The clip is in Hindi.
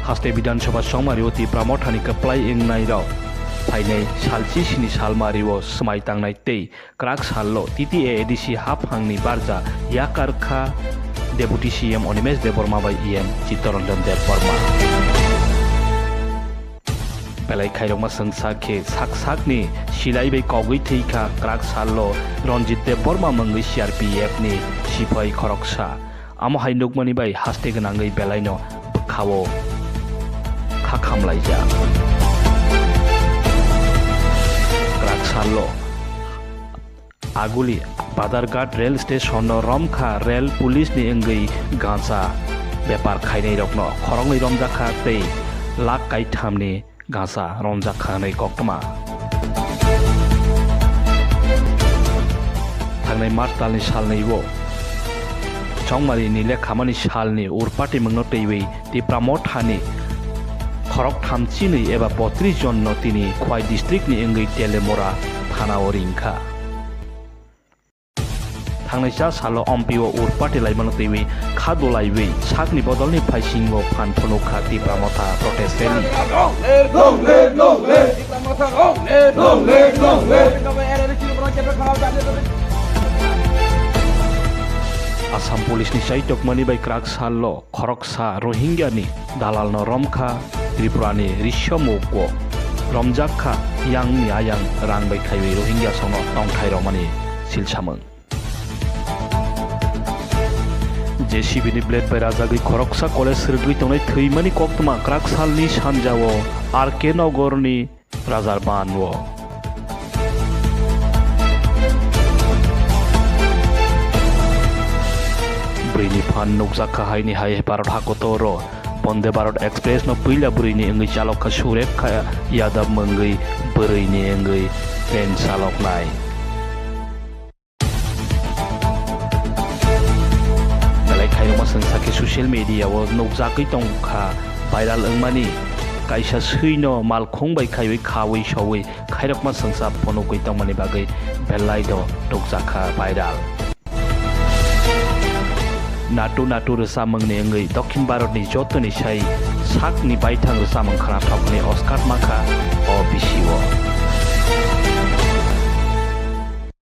हास्ते विधानसभा संमारिव ती प्रामथानि कप्लाय इंनायराव फाइनै सालची सिनि सालमारिव समायतांनाय तै क्राक साललो TTA ADC हाफहांनि बारजा याकारखा डेपुटी CM अनिमेश देबबर्मा बाय EM चित्तरंजन देबबर्मा बेलाय खायरंमा संसाखे साक-साकनि सिलायबाय कौगै थैखा क्राक साललो रंजित देबबर्मा मंगै CRPF नि सिपाही खरकसा आमो हाइनुकमनि बाय हास्ते गोनाङै बेलायनो बोखावो खाखामलायजा क्राक साललो आगुली बादारघाट रेल स्टेशन रमखा रेल पुलिस नि अंगै गांसा बेपार खायनाय रकनो खरंगै रमजाखा तै लाख काइथामनि गांसा रमजाखानै कक्टमा थांनाय मार्च दाननि सालनैवो चंमारिनि लेखामानि सालनि उरपाटी मंगनो तैवै ति प्रामथानि खरक थामचिनै एबा 32 जन नतिनि खवाइ डिस्ट्रिक्टनि अंगै टेलेमरा थाना ओरिंखा थांनायसा सालो अम्पिओ उरपाटी लाइमानो तैवै खादोलाइवै साकनि बदलनि फाइसिंगो फानफनो खाति प्रामथा प्रोटेस्ट आसाम पुलिसनि साइटकमानि बाय क्राक साललो खरकसा रोहिंग्यानि दालालनो रमखा त्रिपुरानि रिश्यमुगो रमजाखा यांनि आयां रांबाय खायवै रोहिंग्या सनो नंथायरमानि सिलसामों JCB नि ब्लेड बाय राजागै खरकसा कलेज सोरगै तंनाय थैमानि कक्टमा क्राक सालनि सानजावो RK नगरनि राजारबानवो ब्रैनि फान नुकजाखा हायनि हाय भारत हाकोतरो वंदे भारत एक्सप्रेस न पहिला बुरैनि अंगै चालकखा सुरेखा यादव मंगै बोरैनि अंगै ट्रेन चालकनाय संसाखे सोशल मीडिया वो नुकजाकै तंखा भाइराल अंगमानि काइसा सैनो मालखं बाय खायवै खावै सवै खायरकमा संसा फनोकै तंमानि बागै बेलायदो नुकजाखा भाइराल नाटु रोसामंनि अंगै दक्षिण भारतनि जतनि साय साकनि बायथां रोसामं खाना थावनि अस्कार माखा अ बिसिवो